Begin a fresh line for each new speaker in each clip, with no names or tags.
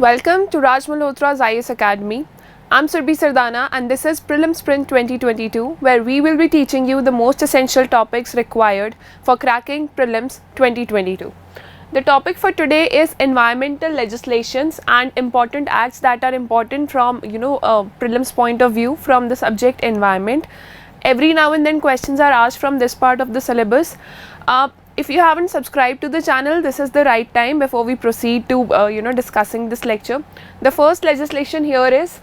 Welcome to Raj Malhotra's IAS Academy. I'm Surbhi Sardana and this is Prelim Sprint 2022 where we will be teaching you the most essential topics required for cracking Prelims 2022. The topic for today is environmental legislations and important acts that are important from prelims point of view from the subject environment. Every now and then questions are asked from this part of the syllabus. If you haven't subscribed to the channel, this is the right time before we proceed to discussing this lecture. The first legislation here is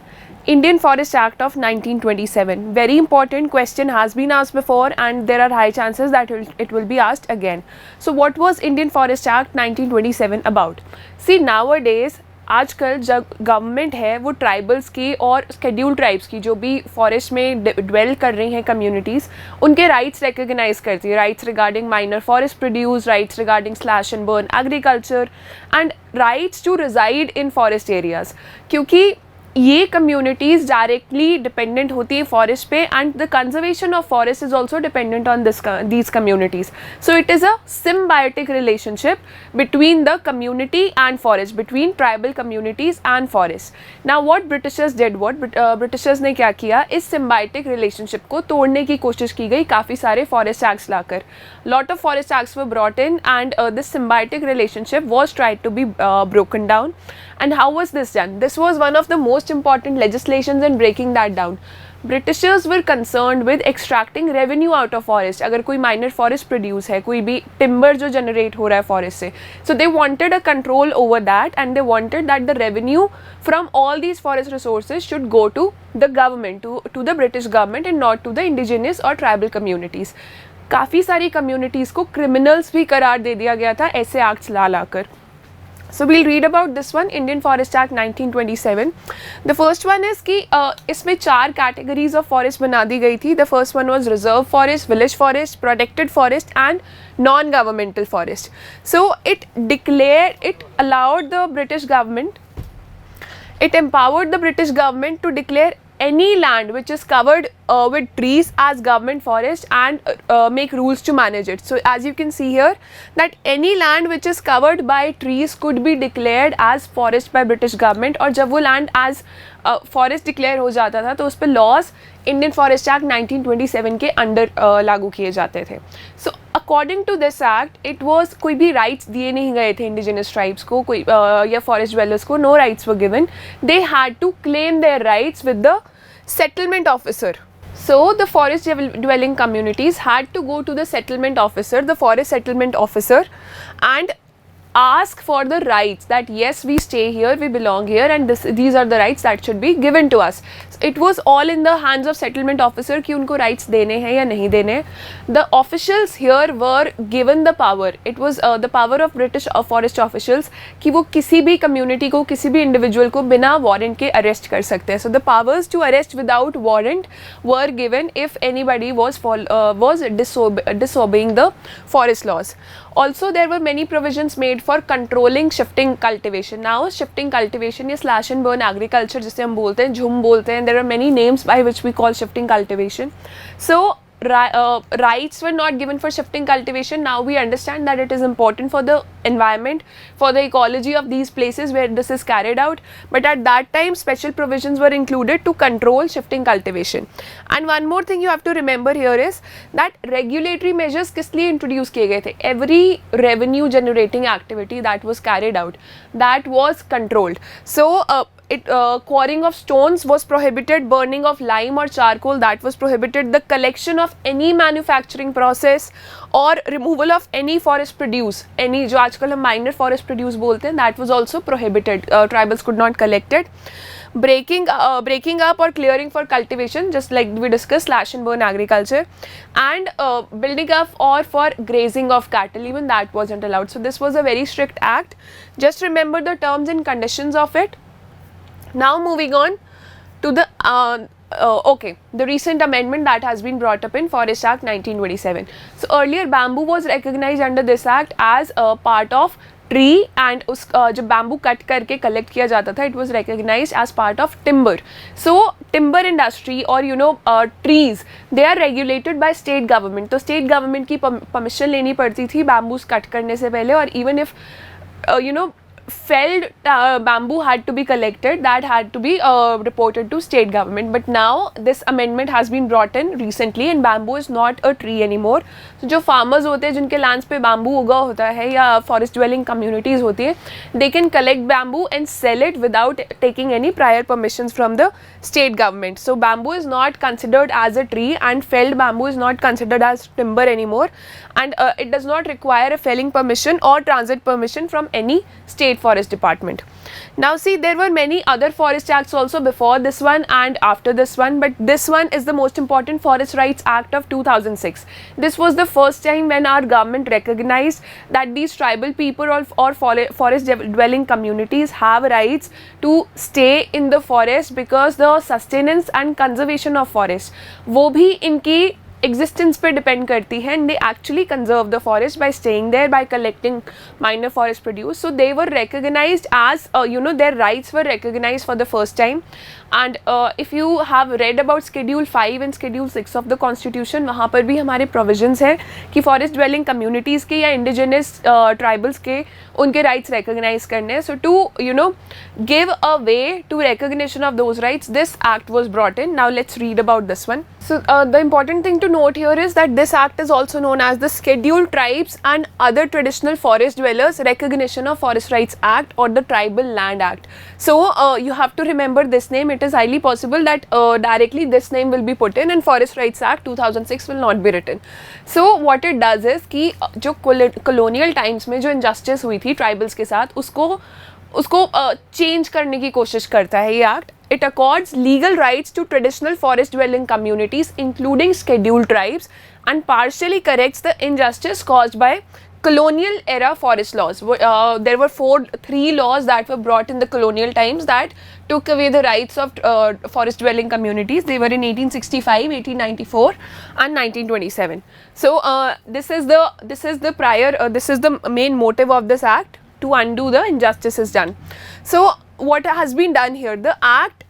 Indian Forest Act of 1927. Very important question, has been asked before and there are high chances that it will be asked again. So what was Indian Forest Act 1927 about? See, nowadays आजकल जब government है वो tribals की और scheduled tribes की जो भी forest में ड्वेल कर रही हैं कम्युनिटीज़, उनके राइट्स रिकग्नाइज करती है. Rights regarding minor forest produce, rights regarding slash and burn agriculture and rights to reside in forest areas. क्योंकि ये कम्युनिटीज़ डायरेक्टली डिपेंडेंट होती है फॉरेस्ट पे and the conservation of forest is also dependent on these communities. So it is a symbiotic relationship between the community and forest, between tribal communities and forest. Now what Britishers did, Britishers ने क्या किया, इस symbiotic relationship को तोड़ने की कोशिश की गई काफ़ी सारे forest acts locker. Lot of forest acts were brought in and this symbiotic relationship was tried to be broken down. And how was this done? This was one of the most important legislations in breaking that down. Britishers were concerned with extracting revenue out of forest. अगर कोई minor forest produce है, कोई भी timber जो generate हो रहा है forest से, so they wanted a control over that and they wanted that the revenue from all these forest resources should go to the government, to the British government and not to the indigenous or tribal communities. काफ़ी सारी communities को criminals भी करार दे दिया गया था ऐसे acts La locker. So we'll read about this one, Indian Forest Act 1927. The first one is कि इसमें 4 categories of forest बना दी गई थी. The first one was reserve forest, village forest, protected forest and non-governmental forest. So it allowed the British government, it empowered the British government to declare any land which is covered with trees as government forest and make rules to manage it. So as you can see here that any land which is covered by trees could be declared as forest by British government. और जब वो land as forest declare हो जाता था तो उस पर laws Indian Forest Act 1927 के अंडर लागू किए जाते थे. So according to this act, it was कोई भी rights दिए नहीं गए थे indigenous tribes को, कोई या forest dwellers को, no rights were given. They had to claim their rights with the settlement officer. So the forest dwelling communities had to go to the settlement officer, the forest settlement officer, and ask for the rights that yes, we stay here, we belong here and these are the rights that should be given to us. So it was all in the hands of settlement officer कि उनको rights देने हैं या नहीं देने. The officials here were given the power. It was the power of British forest officials कि वो किसी भी community को, किसी भी individual को बिना warrant के arrest कर सकते हैं. So the powers to arrest without warrant were given if anybody was disobeying the forest laws. Also there were many provisions made for controlling shifting cultivation. Now shifting cultivation या slash and burn agriculture जिसे हम बोलते हैं, झुम बोलते हैं, there are many names by which we call shifting cultivation. So rights were not given for shifting cultivation. Now we understand that it is important for the environment, for the ecology of these places where this is carried out, but at that time special provisions were included to control shifting cultivation. And one more thing you have to remember here is that regulatory measures किस लिए introduce किए गए थे. Every revenue generating activity that was carried out, that was controlled. So quarrying of stones was prohibited, burning of lime or charcoal that was prohibited, the collection of any manufacturing process or removal of any forest produce, any जो आजकल हम minor forest produce बोलते हैं, that was also prohibited. Tribals could not collect it. Breaking up or clearing for cultivation, just like we discussed, slash and burn agriculture, and building up or for grazing of cattle, even that wasn't allowed. So this was a very strict act. Just remember the terms and conditions of it. Now moving on to the the recent amendment that has been brought up in Forest Act 1927. So earlier bamboo was recognized under this act as a part of tree and उस जब bamboo cut करके collect किया जाता था, it was recognized as part of timber. So timber industry or trees, they are regulated by state government. तो state government की permission लेनी पड़ती थी bamboos cut करने से पहले. और even if felled bamboo had to be collected, that had to be reported to state government. But now this amendment has been brought in recently and bamboo is not a tree anymore. So जो farmers होते हैं जिनके lands पे bamboo उगा होता है या forest dwelling communities होती है, they can collect bamboo and sell it without taking any prior permissions from the state government. So bamboo is not considered as a tree and felled bamboo is not considered as timber anymore, and it does not require a felling permission or transit permission from any state forest department. Now see, there were many other forest acts also before this one and after this one, but this one is the most important, Forest Rights Act of 2006. This was the first time when our government recognized that these tribal people or forest dwelling communities have rights to stay in the forest, because the sustenance and conservation of forest वो भी इनकी existence पे depend करती है, and they actually conserve the forest by staying there, by collecting minor forest produce. So they were recognized as their rights were recognized for the first time. And if you have read about Schedule 5 and Schedule 6 of the Constitution, वहाँ पर भी हमारे provisions है कि forest dwelling communities के या indigenous tribals के उनके rights recognize करने हैं. So to give a way to recognition of those rights, this act was brought in. Now let's read about this one. So the important thing to note here is that this act is also known as the Scheduled Tribes and Other Traditional Forest Dwellers Recognition of Forest Rights Act or the Tribal Land Act. So you have to remember this name. It is highly possible that directly this name will be put in and Forest Rights Act 2006 will not be written. So what it does is कि जो colonial times में जो injustice हुई थी tribals के साथ, उसको change करने की कोशिश करता है ये act. It accords legal rights to traditional forest dwelling communities including scheduled tribes and partially corrects the injustice caused by colonial era forest laws. There were three laws that were brought in the colonial times that took away the rights of forest dwelling communities. They were in 1865, 1894 and 1927. So this is the main motive of this act, to undo the injustices done. So what has been done here, the act,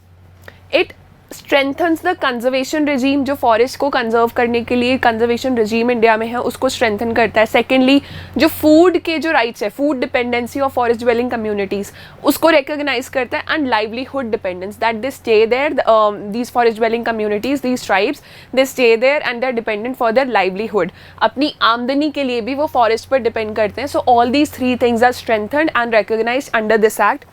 it strengthens the conservation regime. जो forest को conserve करने के लिए conservation regime India में है उसको strengthen करता है. Secondly, जो food के जो rights है, food dependency of forest dwelling communities, उसको recognize करता है, and livelihood dependence, that they stay there, these forest dwelling communities, these tribes, they stay there and they are dependent for their livelihood. अपनी आमदनी के लिए भी वो forest पर depend करते हैं. So all these three things are strengthened and recognized under this act.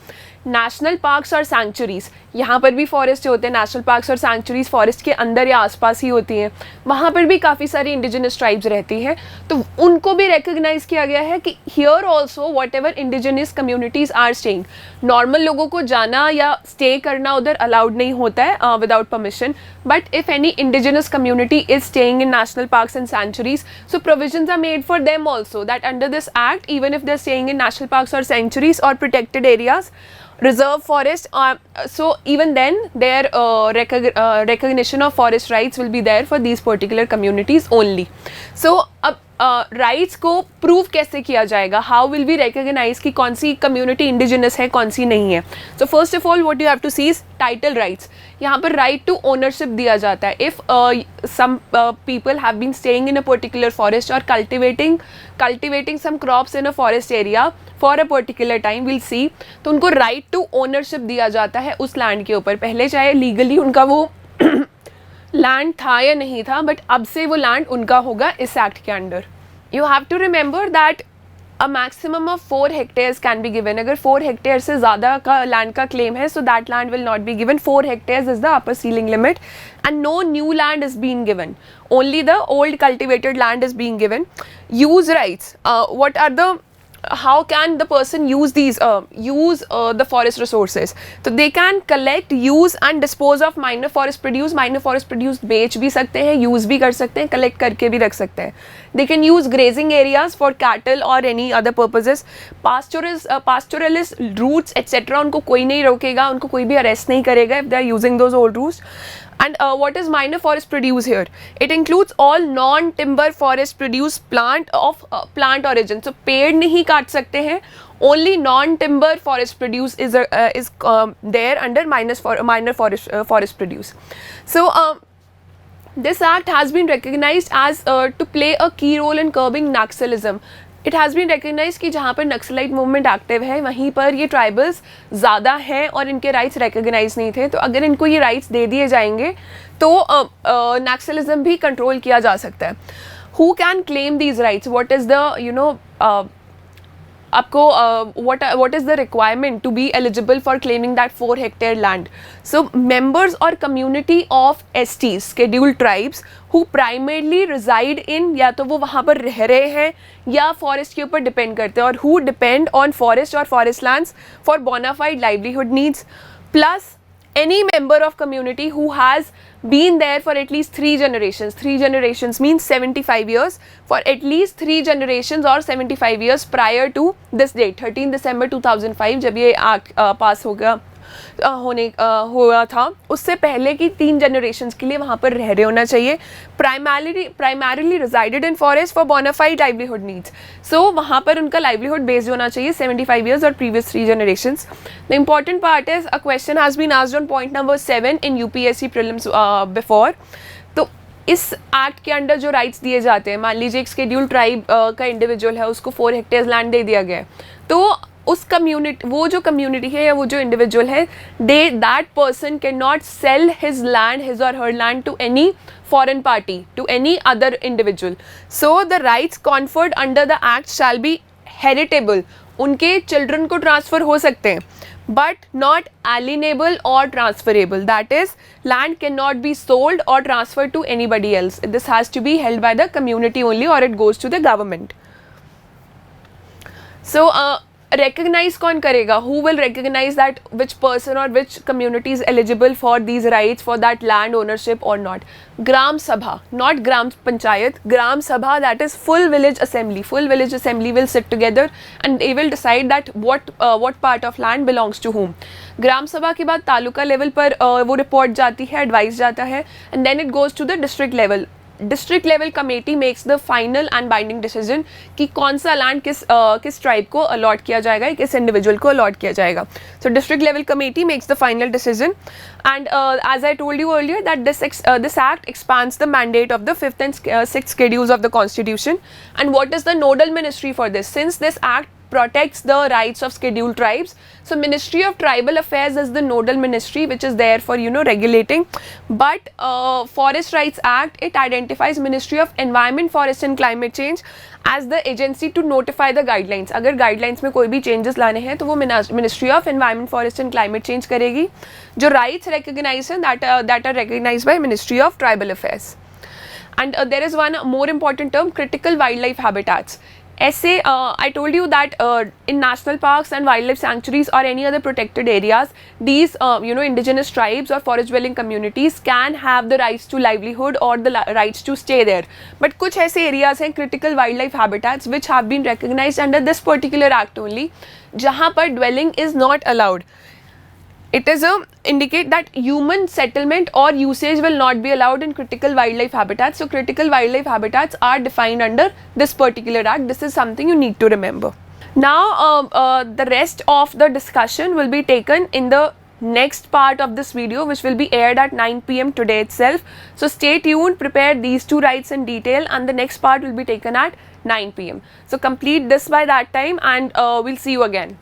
National parks और सैंक्चुरीज़, यहाँ पर भी फॉरेस्ट होते हैं. नेशनल पार्क्स और सैंक्चुरीज़ फॉरेस्ट के अंदर या आसपास ही होती हैं. वहाँ पर भी काफ़ी सारी इंडिजिनस ट्राइब्स रहती हैं, तो उनको भी रिकग्नाइज़ किया गया है कि here also whatever indigenous communities are staying. Normal लोगों को जाना या स्टे करना उधर अलाउड नहीं होता है without permission, but if any indigenous community is staying in national parks and sanctuaries, so provisions are made for them also that under this act, even if they are staying in national parks और sanctuaries और protected areas, reserve forest, so even then their recognition of forest rights will be there for these particular communities only. So अब rights को prove कैसे किया जाएगा, how will be recognise कि कौन सी community indigenous है कौन सी नहीं है. So first of all what you have to see is title rights. यहाँ पर राइट टू ओनरशिप दिया जाता है. If some people have been staying in a particular forest और cultivating some crops in a forest area for a particular time, will see, तो उनको right to ownership दिया जाता है उस लैंड के ऊपर. पहले चाहे लीगली उनका वो लैंड था या नहीं था, बट अब से वो लैंड उनका होगा इस एक्ट के under. You have to remember that a maximum of 4 hectares can be given. अगर 4 हेक्टेयर से ज़्यादा का लैंड का क्लेम है, so that land will not be given. 4 hectares is the upper ceiling limit and no new land is being given, only the old cultivated land is being given. Use rights, what are the, how can the person use these the forest resources? So they can collect, use and dispose of minor forest produce. Minor forest produce बेच भी सकते हैं, use भी कर सकते हैं, collect करके भी रख सकते हैं. They can use grazing areas for cattle or any other purposes. Pastoralist routes etc. उनको कोई नहीं रोकेगा, उनको कोई भी arrest नहीं करेगा if they are using those old routes. And what is minor forest produce here? It includes all non-timber forest produce plant of plant origin. So पेड़ नहीं काट सकते हैं. Only non-timber forest produce is there under minor forest produce. So this act has been recognized as to play a key role in curbing Naxalism. It has been recognise कि जहाँ पर naxalite movement active है वहीं पर ये tribals ज़्यादा हैं और इनके राइट्स रिकग्नाइज नहीं थे, तो अगर इनको ये राइट्स दे दिए जाएंगे तो नक्सलिज्म भी कंट्रोल किया जा सकता है. Who can claim these rights, what is the आपको what is the requirement to be eligible for claiming that 4 hectare land. So members or community of STs scheduled tribes who primarily reside in, या तो वो वहाँ पर रह रहे हैं या फॉरेस्ट के ऊपर डिपेंड करते हैं, और who depend on forest or forest lands for bona fide livelihood needs, plus any member of community who has been there for at least 3 generations. 3 generations means 75 years. For at least 3 generations or 75 years prior to this date, 13 December 2005, जब ये पास हुआ था, उससे पहले की 3 generations के लिए वहाँ पर रह रहे होना चाहिए. Primarily resided in forest for bona fide livelihood needs. So वहाँ पर उनका लाइवलीहुड बेस्ड होना चाहिए 75 ईयर्स और previous 3 generations. The important part is a question has been asked on point number 7 in UPSC prelims before. तो इस एक्ट के under जो राइट्स दिए जाते हैं, मान लीजिए एक शेड्यूल्ड ट्राइब का इंडिविजुअल है, उसको 4 हेक्टेयर्स लैंड दे दिया गया है, तो उस कम्युनिटी, वो जो कम्युनिटी है या वो जो इंडिविजुअल है, that person cannot sell his land, his और her land to any foreign party, to any other individual. So the rights conferred under the act shall be heritable. उनके children को transfer हो सकते हैं, but not alienable or transferable. That is, land cannot be sold or transferred to anybody else. This has to be held by the community only, or it goes to the government. So recognize कौन करेगा? Who will recognize that which person or which community is eligible for these rights, for that land ownership or not? Gram Sabha, not Gram Panchayat. Gram Sabha, that is full village assembly. Full village assembly will sit together and they will decide that what part of land belongs to whom. ग्राम सभा के बाद taluka level पर वो report जाती है, advice जाता है, and then it goes to the district level. District level committee makes the final and binding decision कि कौन सा लैंड किस ट्राइब को अलॉट किया जाएगा, किस इंडिविजुअल को अलॉट किया जाएगा. So district level committee makes the final decision, and as I told you earlier that this act expands the mandate of the 5th and 6th schedules of the constitution. And what is the nodal ministry for this? Since this act protects the rights of scheduled tribes, so Ministry of Tribal Affairs is the nodal ministry which is there for regulating. But Forest Rights Act, it identifies Ministry of Environment, Forest and Climate Change as the agency to notify the guidelines. अगर guidelines में कोई भी changes लाने हैं तो वो Ministry of Environment, Forest and Climate Change करेगी. जो rights recognized हैं that are recognized by Ministry of Tribal Affairs. And there is one more important term, critical wildlife habitats. ऐसे I told you that in national parks and wildlife sanctuaries or any other protected areas, these indigenous tribes or forest dwelling communities can have the rights to livelihood or the rights to stay there. But कुछ ऐसे areas हैं critical wildlife habitats which have been recognized under this particular act only, जहाँ पर dwelling is not allowed. It is indicate that human settlement or usage will not be allowed in critical wildlife habitats. So critical wildlife habitats are defined under this particular act. This is something you need to remember. Now the rest of the discussion will be taken in the next part of this video, which will be aired at 9 PM today itself. So stay tuned, prepare these 2 rights in detail, and the next part will be taken at 9 PM. So complete this by that time, and we'll see you again.